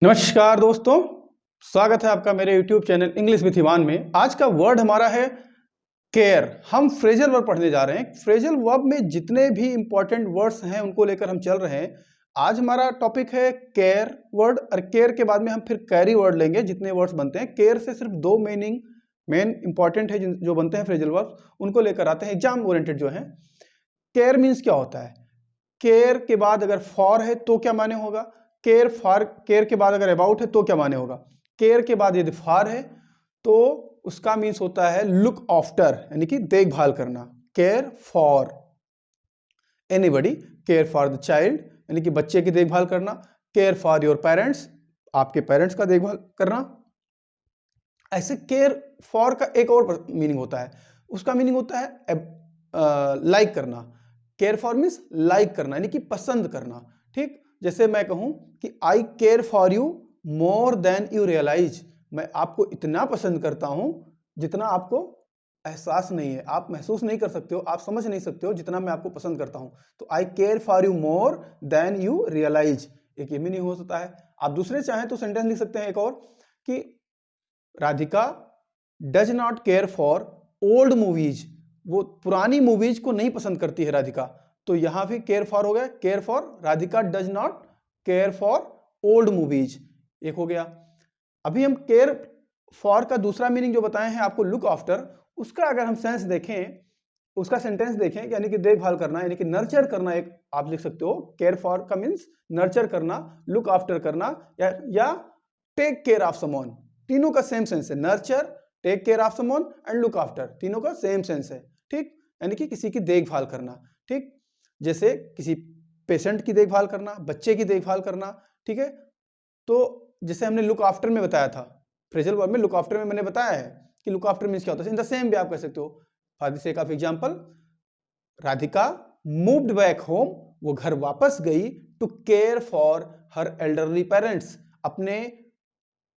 नमस्कार दोस्तों, स्वागत है आपका मेरे YouTube channel English with Ivan में। आज का वर्ड हमारा है केयर। हम फ्रेजल वर्ब पढ़ने जा रहे हैं। फ्रेजल वर्ब में जितने भी इंपॉर्टेंट वर्ड्स हैं उनको लेकर हम चल रहे हैं। आज हमारा टॉपिक है केयर वर्ड, और केयर के बाद में हम फिर कैरी वर्ड लेंगे। जितने वर्ड्स बनते हैं केयर से सिर्फ दो मेन इंपॉर्टेंट है जो बनते हैं फ्रेजल वर्ब, उनको लेकर आते हैं एग्जाम ओरिएंटेड जो है। केयर मीन्स क्या होता है? केयर के बाद अगर फॉर है तो क्या माने होगा? केयर के बाद अगर अबाउट है तो क्या माने होगा? केयर के बाद यदि फॉर है तो उसका मीन्स होता है लुक आफ्टर, यानी कि देखभाल करना। Care for anybody, care for the child यानी कि बच्चे की देखभाल करना। केयर फॉर योर पेरेंट्स, आपके पेरेंट्स का देखभाल करना। ऐसे केयर फॉर का एक और मीनिंग होता है, उसका मीनिंग होता है लाइक करना। केयर फॉर मीन्स लाइक करना, यानी कि पसंद करना। ठीक, जैसे मैं कहूं कि I care for you more than you realise, मैं आपको इतना पसंद करता हूं जितना आपको एहसास नहीं है, आप महसूस नहीं कर सकते हो, आप समझ नहीं सकते हो जितना मैं आपको पसंद करता हूं। तो I care for you more than you realise, एक ये मीनिंग हो सकता है। आप दूसरे चाहें तो सेंटेंस लिख सकते हैं एक और कि Radhika does not care for old movies, वो पुरानी मूवीज को नहीं पसंद करती है राधिका। तो यहां भी केयर फॉर हो गया, care for Radhika does not care for old movies, एक हो गया। अभी हम केयर फॉर का दूसरा मीनिंग जो बताए हैं आपको लुक आफ्टर, उसका अगर हम सेंस देखें, उसका सेंटेंस देखें, यानी कि देखभाल करना, यानी कि नर्चर करना, एक आप लिख सकते हो। केयर फॉर का मीन्स नर्चर करना, लुक आफ्टर करना, या टेक केयर ऑफ समवन, तीनों का सेम सेंस है। Nurture, take care of someone and look after, तीनों का सेम सेंस है। ठीक, यानी कि किसी की देखभाल करना। ठीक, जैसे किसी पेशेंट की देखभाल करना, बच्चे की देखभाल करना। ठीक है, तो जैसे हमने लुक आफ्टर में बताया था, फ्रेजल वर्ब में लुक आफ्टर में मैंने बताया है कि लुक आफ्टर मीन्स क्या होता है। इन द सेम भी आप कह सकते हो। For the sake of example, Radhika moved back home, वो घर वापस गई to care for her elderly parents, अपने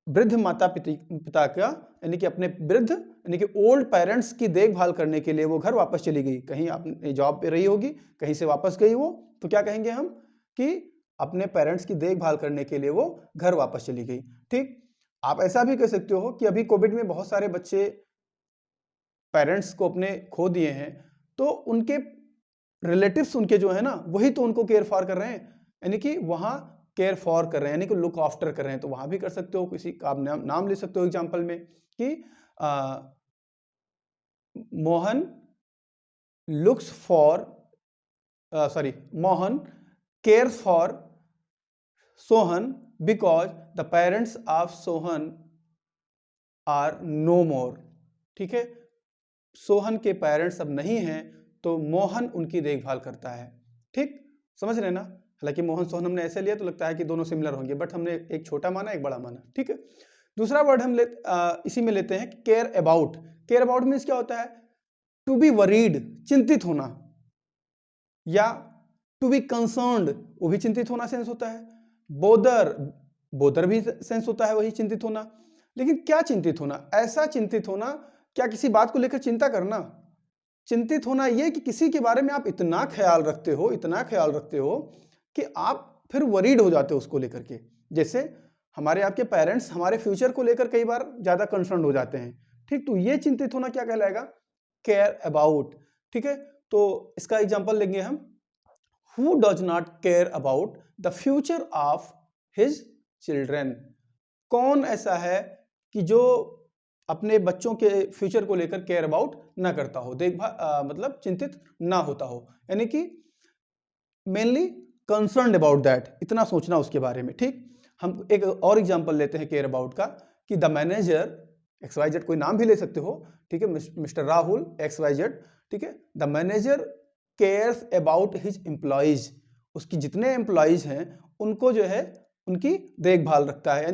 वृद्ध माता पिता का, यानी कि अपने वृद्ध यानी कि ओल्ड पेरेंट्स की देखभाल करने के लिए वो घर वापस चली गई। कहीं अपने जॉब पे रही होगी, कहीं से वापस गई वो, तो क्या कहेंगे हम कि अपने पेरेंट्स की देखभाल करने के लिए वो घर वापस चली गई। ठीक, आप ऐसा भी कह सकते हो कि अभी कोविड में बहुत सारे बच्चे पेरेंट्स को अपने खो दिए हैं, तो उनके रिलेटिव्स उनके जो है ना, वही तो उनको केयर फॉर कर रहे हैं, यानी कि वहां केयर फॉर कर रहे हैं, यानी कि लुक आफ्टर कर रहे हैं। तो वहां भी कर सकते हो, किसी का आप नाम ले सकते हो एग्जांपल में कि Mohan looks for Mohan cares for Sohan because the parents of Sohan are no more. ठीक है, सोहन के पेरेंट्स अब नहीं हैं तो मोहन उनकी देखभाल करता है। ठीक, समझ रहे ना? हालांकि मोहन सोहन हमने ऐसे लिया तो लगता है कि दोनों सिमिलर होंगे, बट हमने एक छोटा माना एक बड़ा माना। ठीक है, दूसरा वर्ड हम इसी में लेते हैं care about. Care about means क्या होता है? टू बी वरीड, चिंतित होना, या टू बी कंसर्न्ड, वो भी चिंतित होना सेंस होता है। बोदर, बोदर भी सेंस होता है, वही चिंतित होना। लेकिन क्या चिंतित होना? ऐसा चिंतित होना, क्या किसी बात को लेकर चिंता करना। चिंतित होना यह कि किसी के बारे में आप इतना ख्याल रखते हो, इतना ख्याल रखते हो कि आप फिर वरीड हो जाते हो उसको लेकर के। जैसे हमारे आपके पेरेंट्स हमारे फ्यूचर को लेकर कई बार ज्यादा कंसर्न हो जाते हैं। ठीक, तो ये चिंतित होना क्या कहलाएगा? Care about. ठीक है, तो इसका एग्जांपल लेंगे हम। Who does not care about the future of his children, कौन ऐसा है कि जो अपने बच्चों के फ्यूचर को लेकर केयर अबाउट ना करता हो, देखभाल मतलब चिंतित ना होता हो, यानी कि मेनली कंसर्न्ड अबाउट दैट, इतना सोचना उसके बारे में। ठीक, हम एक और एग्जांपल लेते हैं केयर अबाउट का कि द मैनेजर XYZ, कोई नाम भी ले सकते हो। ठीक है, मिस्टर राहुल XYZ। ठीक है, the manager cares about his employees, उसकी जितने एम्प्लॉइज हैं उनको जो है उनकी देखभाल रखता है,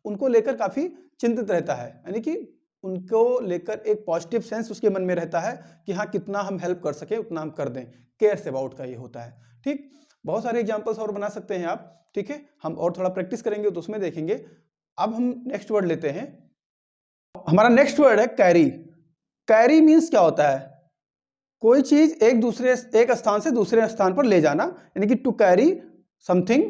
उनको लेकर काफी चिंतित रहता है, यानी कि उनको लेकर एक पॉजिटिव सेंस उसके मन में रहता है कि हाँ, कितना हम हेल्प कर सके उतना हम कर दें। केयर्स अबाउट का ये होता है। ठीक, बहुत सारे एग्जांपल्स और बना सकते हैं आप। ठीक है, हम और थोड़ा प्रैक्टिस करेंगे तो उसमें देखेंगे। अब हम नेक्स्ट वर्ड लेते हैं। हमारा नेक्स्ट वर्ड है कैरी। कैरी मीन्स क्या होता है? कोई चीज एक स्थान से दूसरे स्थान पर ले जाना, यानी कि to carry something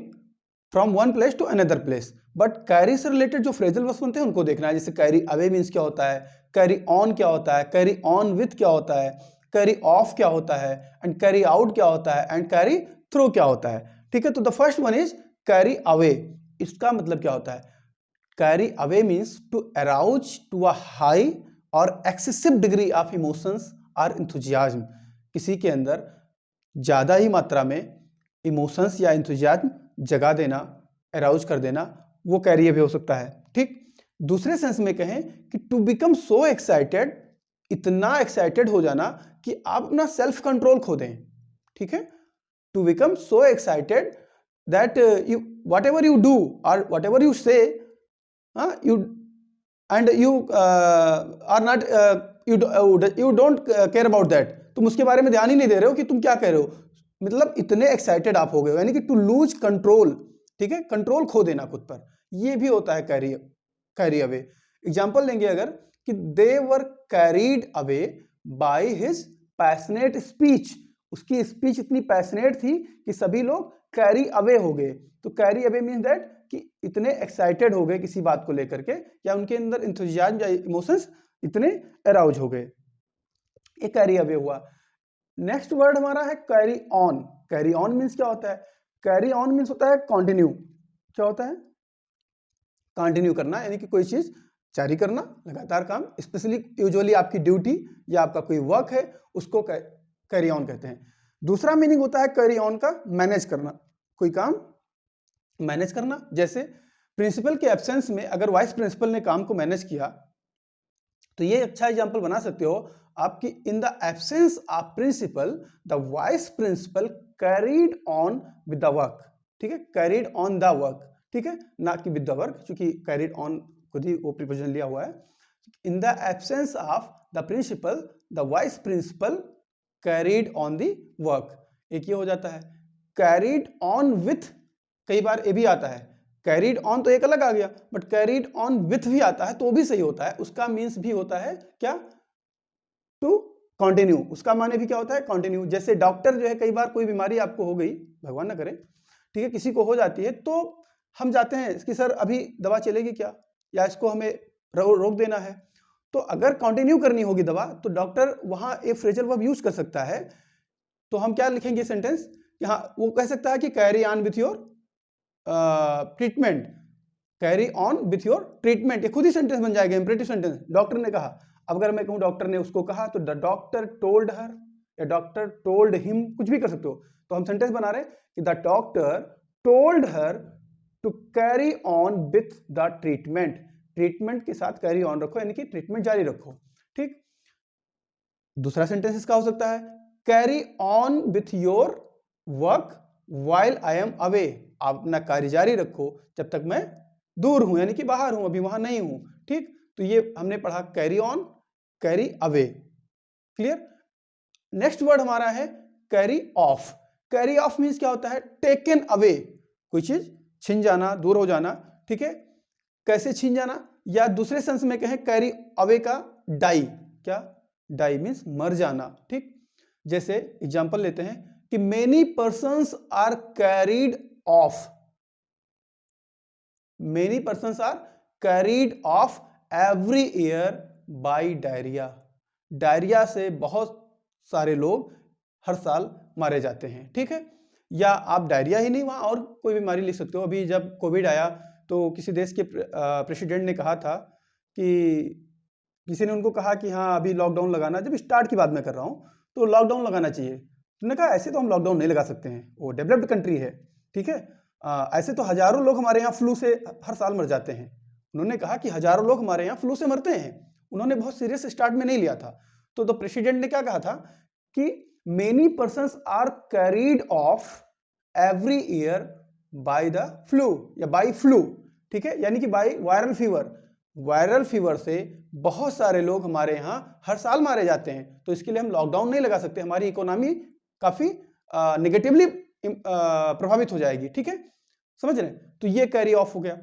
from one place to another place. But carry से रिलेटेड जो फ्रेजल वर्ब्स बनते हैं उनको देखना है। जैसे कैरी अवे मीन्स क्या होता है, कैरी ऑन क्या होता है, कैरी ऑन विथ क्या होता है, कैरी ऑफ क्या होता है, एंड कैरी आउट क्या होता है, एंड कैरी थ्रू क्या होता है। ठीक है, तो the first one is carry away. इसका मतलब क्या होता है? Carry away means to arouse to a high or excessive degree of emotions or enthusiasm. किसी के अंदर ज्यादा ही मात्रा में इमोशंस या इंथुजियाज्म जगा देना, अराउज कर देना, वो कैरी अवे हो सकता है। ठीक, दूसरे सेंस में कहें कि टू बिकम सो एक्साइटेड, इतना एक्साइटेड हो जाना कि आप अपना सेल्फ कंट्रोल खो दें। ठीक है, to become so excited that you whatever you do or whatever you say, you and you are not you don't care about that। तुम उसके बारे में ध्यान ही नहीं दे रहे हो कि तुम क्या कह रहे हो, मतलब इतने एक्साइटेड आप हो गए हो, यानी कि टू लूज कंट्रोल। ठीक है, कंट्रोल खो देना खुद पर, ये भी होता है कैरी अवे। एग्जांपल लेंगे अगर कि they were carried away by his passionate speech, उसकी स्पीच इतनी पैशनेट थी कि सभी लोग कैरी अवे हो गए। तो कैरी अवे मीन्स दैट कि इतने एक्साइटेड हो गए किसी बात को लेकर के, या उनके अंदर इंथुजियाज्म या इमोशंस इतने अराउज हो गए, ये कैरी अवे हुआ। नेक्स्ट वर्ड हमारा है carry on. Carry on means क्या होता है? कैरी ऑन मीन्स होता है कंटिन्यू। क्या होता है? कंटिन्यू करना, यानी कि कोई चीज जारी करना, लगातार काम, स्पेशली यूजुअली आपकी ड्यूटी या आपका कोई वर्क है उसको कैरी ऑन कहते हैं। दूसरा मीनिंग होता है कैरी ऑन का मैनेज करना, कोई काम मैनेज करना। जैसे प्रिंसिपल के एब्सेंस में अगर वाइस प्रिंसिपल ने काम को मैनेज किया, तो ये अच्छा एग्जांपल बना सकते हो आपकी, in the absence of principal the vice principal carried on with the work. ठीक है, कैरीड ऑन द वर्क, ठीक है, ना कि विद द वर्क, क्योंकि कैरीड ऑन खुद ही वो प्रीपोजिशन लिया हुआ है। In the absence of the principal the vice principal carried on the work, एक ये हो जाता है। कैरीड ऑन विथ, कई बार ये भी आता है, कैरीड ऑन तो एक अलग आ गया, बट कैरीड ऑन विथ भी आता है तो वो भी सही होता है। उसका मीन्स भी होता है क्या? To continue. उसका माने भी क्या होता है? कंटिन्यू। जैसे डॉक्टर जो है, कई बार कोई बीमारी आपको हो गई, भगवान ना करे, ठीक है, किसी को हो जाती है, तो हम जाते हैं कि सर अभी दवा चलेगी क्या, या इसको हमें रोक देना है। तो अगर कंटिन्यू करनी होगी दवा, तो डॉक्टर वहां एक फ्रेजल वर्ब यूज कर सकता है। तो हम क्या लिखेंगे सेंटेंस, यहाँ वो कह सकता है कि carry on with your treatment, carry on with your treatment, ये खुद ही सेंटेंस बन जाएगा, इंपरेटिव सेंटेंस। डॉक्टर ने कहा, अब अगर मैं कहूं डॉक्टर ने उसको कहा, तो द डॉक्टर टोल्ड हर या डॉक्टर टोल्ड हिम, कुछ भी कर सकते हो। तो हम सेंटेंस बना रहे हैं कि the doctor told her to carry on with the treatment. Treatment के साथ कैरी ऑन रखो, यानी कि ट्रीटमेंट जारी रखो। ठीक, दूसरा सेंटेंस इसका हो सकता है carry on with your work while I am away. आप अपना कार्य जारी रखो जब तक मैं दूर हूं, यानी कि बाहर हूं, अभी वहां नहीं हूं। ठीक, तो ये हमने पढ़ा carry on, carry away. Clear? Next word हमारा है carry off. Carry off means क्या होता है? टेकन अवे, कोई चीज छिन जाना, दूर हो जाना। ठीक है, कैसे छिन जाना, या दूसरे सेंस में कहें कैरी अवे का डाई। क्या? डाई मीन्स मर जाना। ठीक, जैसे एग्जांपल लेते हैं कि many persons are carried off, many persons are carried off every year by diarrhoea. Diarrhoea से बहुत सारे लोग हर साल मारे जाते हैं। ठीक है, या आप डायरिया ही नहीं, वहां और कोई बीमारी लिख सकते हो। अभी जब कोविड आया तो किसी देश के प्रेसिडेंट ने कहा था कि किसी ने उनको कहा कि हाँ अभी लॉकडाउन लगाना, जब स्टार्ट की बात मैं कर रहा हूं, तो लॉकडाउन लगाना चाहिए। तुमने कहा ऐसे तो हम लॉकडाउन नहीं लगा सकते हैं, वो डेवलप्ड कंट्री है। ठीक है, ऐसे तो हजारों लोग हमारे यहाँ फ्लू से हर साल मर जाते हैं। उन्होंने कहा कि हजारों लोग हमारे यहाँ फ्लू से मरते हैं। उन्होंने बहुत सीरियस स्टार्ट में नहीं लिया था। तो द प्रेसिडेंट ने क्या कहा था कि many persons are carried off every year by the flu या बाय फ्लू। ठीक है, यानी कि by viral fever. Viral fever से बहुत सारे लोग हमारे यहाँ हर साल मारे जाते हैं। तो इसके लिए हम लॉकडाउन नहीं लगा सकते, हमारी इकोनॉमी काफी नेगेटिवली प्रभावित हो जाएगी। ठीक है, समझ रहे हैं? तो ये कैरी ऑफ हो गया।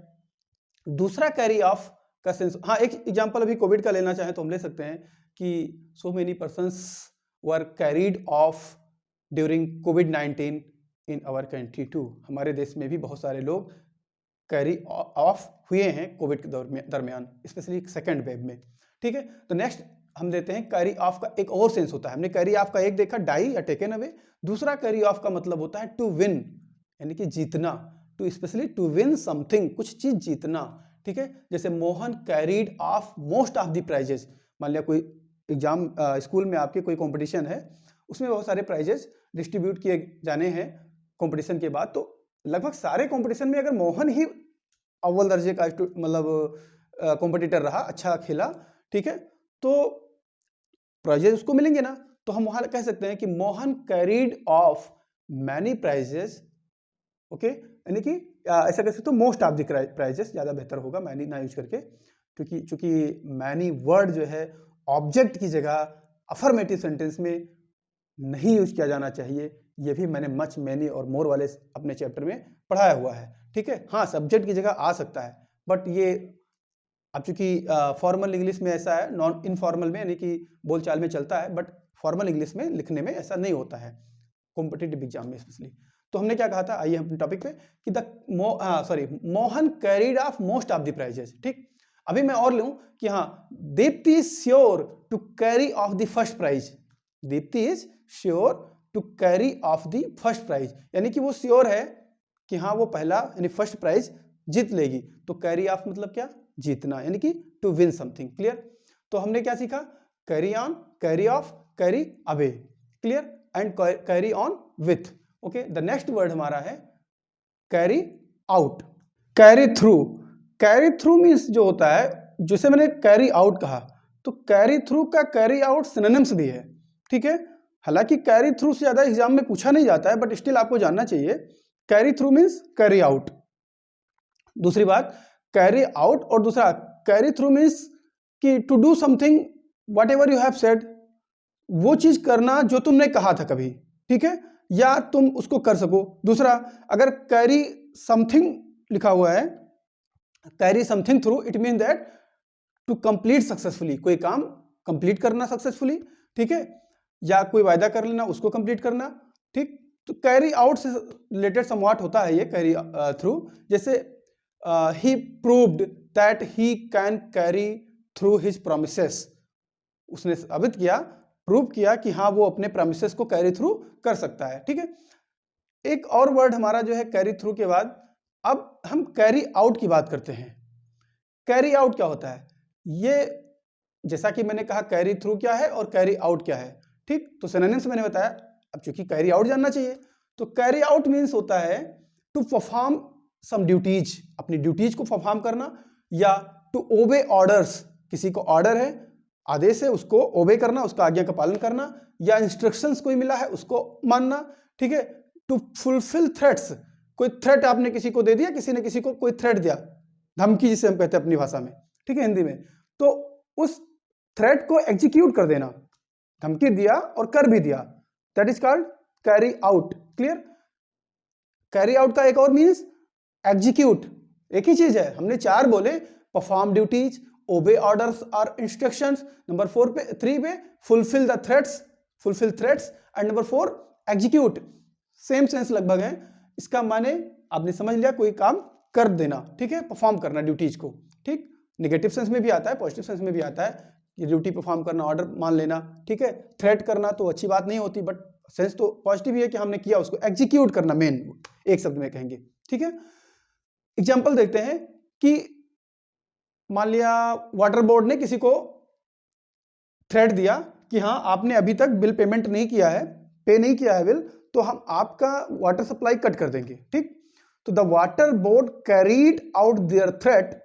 दूसरा कैरी ऑफ का सेंस, हाँ एक एग्जांपल अभी कोविड का लेना चाहें तो हम ले सकते हैं कि so many persons were carried off during COVID in our country too. हमारे देश में भी बहुत सारे लोग कैरी ऑफ हुए हैं कोविड के दरमियान, स्पेशली सेकेंड वेव में। ठीक है, तो नेक्स्ट हम देते हैं कैरी ऑफ का एक और सेंस होता है। हमने कैरी ऑफ का एक देखा, डाई या टेकन अवे। दूसरा कैरी ऑफ का मतलब होता है टू विन, यानी कि जीतना, to specially to win something, कुछ चीज जीतना। ठीक है, जैसे Mohan carried off most of the prizes. मान लिया कोई एग्जाम स्कूल में आपके कोई कंपटीशन है, उसमें बहुत सारे प्राइजेस डिस्ट्रीब्यूट किए जाने हैं कंपटीशन के बाद, तो लगभग सारे कंपटीशन में अगर मोहन ही अव्वल दर्जे का मतलब कॉम्पिटिटर रहा, अच्छा खेला, ठीक है, तो प्राइजेस उसको मिलेंगे ना। तो हम वहां कह सकते हैं कि Mohan carried off many prizes. Okay, यानी कि ऐसा कह सकते हो मोस्ट ऑफ द प्राइजेस, ज्यादा बेहतर होगा मैनी ना यूज करके, क्योंकि चूंकि मैनी वर्ड जो है ऑब्जेक्ट की जगह अफर्मेटिव सेंटेंस में नहीं यूज किया जाना चाहिए। ये भी मैंने मच, मैनी और मोर वाले अपने चैप्टर में पढ़ाया हुआ है। ठीक है, हाँ सब्जेक्ट की जगह आ सकता है, बट ये अब चूंकि फॉर्मल इंग्लिश में ऐसा है, नॉन इनफॉर्मल में यानी कि बोलचाल में चलता है, बट फॉर्मल इंग्लिश में लिखने में ऐसा नहीं होता है, कॉम्पिटिटिव एग्जाम में स्पेशली। तो हमने क्या कहा था, आइए अपने टॉपिक पे कि Mohan carried off most of the prizes. ठीक, अभी मैं और लूं कि हाँ Dipti is sure to carry off the first prize. Dipti is sure to carry off the first prize, यानी कि वो श्योर है कि हाँ वो पहला यानी फर्स्ट प्राइज जीत लेगी। तो कैरी ऑफ मतलब क्या, जीतना, यानी कि टू विन समथिंग। क्लियर, तो हमने क्या सीखा, carry on, carry off, carry away, clear, and carry on with. Okay, the next word हमारा है carry out, carry through. Carry through means जो होता है, जैसे मैंने कैरी आउट कहा, तो कैरी थ्रू का कैरी आउट सिनोनिम्स भी है। ठीक है, हालांकि कैरी थ्रू से ज्यादा एग्जाम में पूछा नहीं जाता है, बट स्टिल आपको जानना चाहिए। Carry through means carry out, दूसरी बात कैरी आउट, और दूसरा कैरी थ्रू मीन्स कि to do something whatever you have said, वो चीज करना जो तुमने कहा था कभी। ठीक है, या तुम उसको कर सको। दूसरा, अगर कैरी समथिंग लिखा हुआ है, carry something through, it mean that to complete successfully, कोई काम कंप्लीट करना सक्सेसफुली। ठीक है, या कोई वायदा कर लेना, उसको कंप्लीट करना। ठीक, तो कैरी आउट से रिलेटेड समवाट होता है ये कैरी थ्रू। जैसे he proved that he can carry through his promises, उसने साबित किया, प्रूव किया कि हाँ वो अपने प्रोमिसेस को कैरी थ्रू कर सकता है। ठीक है, एक और वर्ड हमारा जो है कैरी थ्रू के बाद, अब हम कैरी आउट की बात करते हैं। कैरी आउट क्या होता है, ये जैसा कि मैंने कहा कैरी थ्रू क्या है और कैरी आउट क्या है। ठीक, तो सिनोनिम्स मैंने बताया, अब चूंकि कैरी आउट जानना चाहिए, तो कैरी आउट मीन्स होता है टू परफॉर्म सम ड्यूटीज, अपनी ड्यूटीज को परफॉर्म करना, या टू ओबे ऑर्डर्स, किसी को ऑर्डर है, आदेश है, उसको ओबे करना, उसका आज्ञा का पालन करना, या इंस्ट्रक्शंस कोई मिला है उसको मानना। ठीक है, टू फुलफिल थ्रेट्स, कोई थ्रेट आपने किसी को दे दिया, किसी ने किसी को कोई थ्रेट दिया, धमकी जिसे हम कहते हैं अपनी भाषा में, ठीक है हिंदी में, तो उस थ्रेट को एग्जीक्यूट कर देना, धमकी दिया और कर भी दिया, that is called carry out. Clear, carry out का एक और मीन्स एग्जीक्यूट, एक ही चीज है, हमने चार बोले, परफॉर्म ड्यूटीज, ओबे ऑर्डर्स और इंस्ट्रक्शंस, नंबर 3 पे fulfil the threats, fulfil threats, and number 4 execute, same sense लगभग है। इसका माने आपने समझ लिया, कोई काम कर देना, ठीक है, परफॉर्म करना ड्यूटीज को। ठीक, नेगेटिव सेंस में भी आता है, पॉजिटिव सेंस में भी आता है, ये ड्यूटी परफॉर्म करना, ऑर्डर मान लेना। ठीक है, थ्रेट करना तो अच्छी बात नहीं होती, बट सेंस तो पॉजिटिव ही है कि हमने किया, उसको एग्जीक्यूट करना, मेन एक शब्द में कहेंगे। ठीक है, एग्जाम्पल देखते हैं कि मान लिया वाटर बोर्ड ने किसी को थ्रेट दिया कि हाँ आपने अभी तक बिल पेमेंट नहीं किया है, पे नहीं किया है बिल, तो हम आपका वाटर सप्लाई कट कर देंगे। ठीक, तो the water board carried out their threat,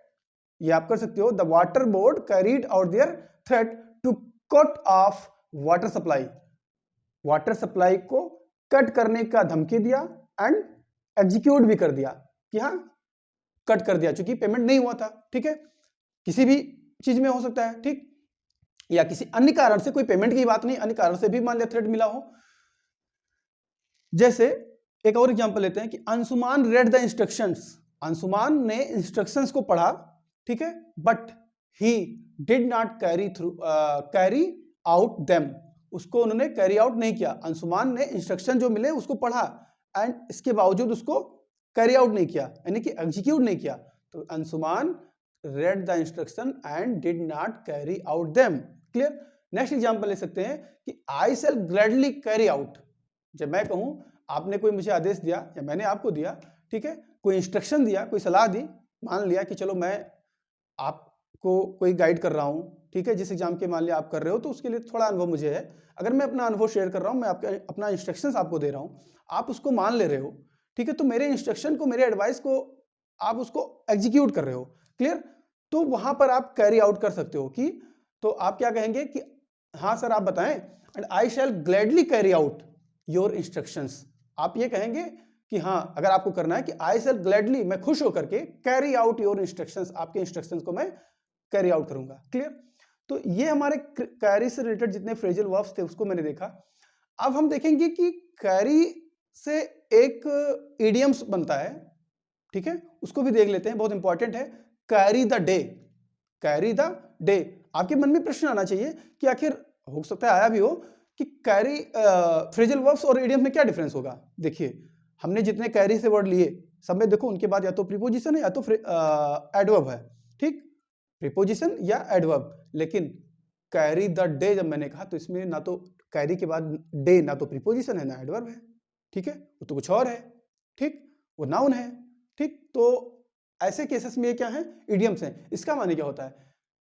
ये आप कर सकते हो, the water board carried out their threat to cut off water supply, water supply को कट करने का धमकी दिया, एंड एग्जीक्यूट भी कर दिया कि हाँ कट कर दिया, क्योंकि पेमेंट नहीं हुआ था। ठीक है, किसी भी चीज में हो सकता है। ठीक, या किसी अन्य कारण से, कोई पेमेंट की बात नहीं, अन्य कारण से भी मान लिया थ्रेट मिला हो। जैसे एक और एग्जांपल लेते हैं कि Anshuman read the instructions, Anshuman ने इंस्ट्रक्शंस को पढ़ा, ठीक है, but he did not carry out them, उसको उन्होंने कैरी आउट नहीं किया। अंशुमान ने इंस्ट्रक्शन जो मिले उसको पढ़ा, एंड इसके बावजूद उसको कैरी आउट नहीं किया, यानी कि एग्जीक्यूट नहीं किया। तो Anshuman read the instruction and did not carry out them। Clear. Next example ले सकते हैं कि I shall gladly carry out। जब मैं कहूं, आपने कोई मुझे आदेश दिया या मैंने आपको दिया, ठीक है, कोई इंस्ट्रक्शन दिया, कोई सलाह दी, मान लिया कि चलो मैं आपको कोई गाइड कर रहा हूं, ठीक है, जिस एग्जाम के मान लिया आप कर रहे हो, तो उसके लिए थोड़ा अनुभव मुझे है। अगर मैं अपना अनुभव शेयर कर रहा हूं, मैं आपके अपना इंस्ट्रक्शंस आपको दे रहा हूं, आप उसको मान ले रहे हो, ठीक है, तो मेरे इंस्ट्रक्शन को, मेरे एडवाइस को आप उसको एग्जीक्यूट कर रहे हो। क्लियर। तो वहां पर आप कैरी आउट कर सकते हो कि, तो आप क्या कहेंगे कि हाँ सर आप बताएं, and I shall gladly carry out your instructions. आप ये कहेंगे कि हाँ, अगर आपको करना है कि आई शैल ग्लैडली, मैं खुश होकर के कैरी आउट योर इंस्ट्रक्शंस, आपके इंस्ट्रक्शंस को मैं कैरी आउट करूंगा। क्लियर। तो ये हमारे कैरी से रिलेटेड जितने फ्रेजल वर्ब्स थे उसको मैंने देखा। अब हम देखेंगे कि कैरी से एक इडियम्स बनता है, ठीक है, उसको भी देख लेते हैं, बहुत इंपॉर्टेंट है। Carry the day, carry the day. आपके मन में प्रश्न आना चाहिए कि आखिर, हो सकता है आया भी हो, कि कैरी फ्रेजल वर्ब्स और इडियम में क्या डिफरेंस होगा। देखिए, हमने जितने कैरी से वर्ड लिए सब में देखो उनके बाद या तो प्रीपोजिशन है या तो एडवर्ब है, ठीक, प्रीपोजिशन या एडवर्ब। लेकिन कैरी द डे जब मैंने कहा तो इसमें ना तो कैरी के बाद डे ना तो प्रीपोजिशन है ना एडवर्ब है, ठीक है, वो तो कुछ और है, ठीक, वो नाउन है, ठीक। तो ऐसे केसेस में ये क्या है, इडियम्स हैं। इसका माने क्या होता है,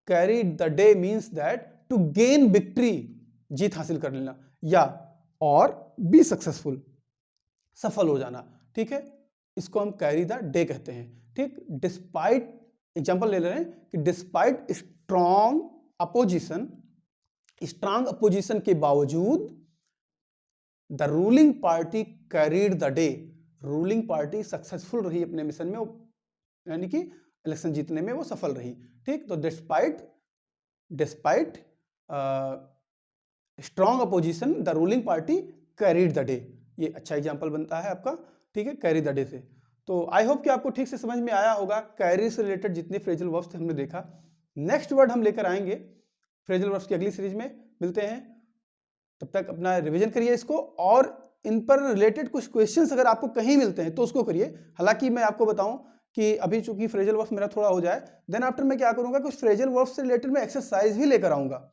carry the day means that to gain victory, जीत हासिल कर लेना, या और बी सक्सेसफुल, सफल हो जाना, ठीक है, इसको हम कैरी द डे कहते हैं, ठीक। डिस्पाइट, एग्जांपल ले रहे हैं कि despite strong opposition, strong opposition के बावजूद the ruling party carried the day, ruling party successful रही अपने मिशन में, यानी कि इलेक्शन जीतने में वो सफल रही, ठीक। तो despite strong opposition the ruling party carried the day, ये अच्छा एग्जांपल बनता है आपका, ठीक है, कैरी द डे से। तो आई होप कि आपको ठीक से समझ में आया होगा। कैरी से रिलेटेड जितने फ्रेजल वर्ब्स थे हमने देखा। नेक्स्ट वर्ड हम लेकर आएंगे फ्रेजल वर्ब्स की अगली सीरीज में, मिलते हैं, तब तक अपना रिवीजन करिए इसको, और इन पर रिलेटेड कुछ क्वेश्चंस अगर आपको कहीं मिलते हैं तो उसको करिए। हालांकि मैं आपको बताऊं कि अभी चूंकि फ्रेजल वर्ब्स मेरा थोड़ा हो जाए, देन आफ्टर मैं क्या करूंगा, कुछ फ्रेजल वर्ब्स से रिलेटेड मैं एक्सरसाइज भी लेकर आऊंगा।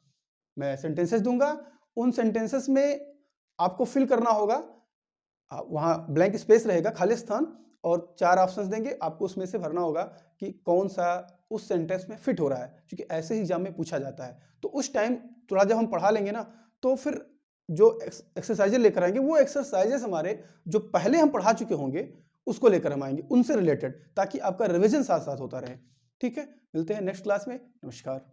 मैं सेंटेंसेस दूंगा, उन सेंटेंसेस में आपको फिल करना होगा, वहां ब्लैंक स्पेस रहेगा, खाली स्थान, और 4 ऑप्शंस देंगे, आपको उसमें से भरना होगा कि कौन सा उस सेंटेंस में फिट हो रहा है, क्योंकि ऐसे ही एग्जाम में पूछा जाता है। तो उस टाइम थोड़ा जब हम पढ़ा लेंगे ना, तो फिर जो एक्सरसाइजेज लेकर आएंगे वो एक्सरसाइजेस हमारे जो पहले हम पढ़ा चुके होंगे उसको लेकर हम आएंगे, उनसे रिलेटेड, ताकि आपका रिवीजन साथ साथ होता रहे। ठीक है, मिलते हैं नेक्स्ट क्लास में। नमस्कार।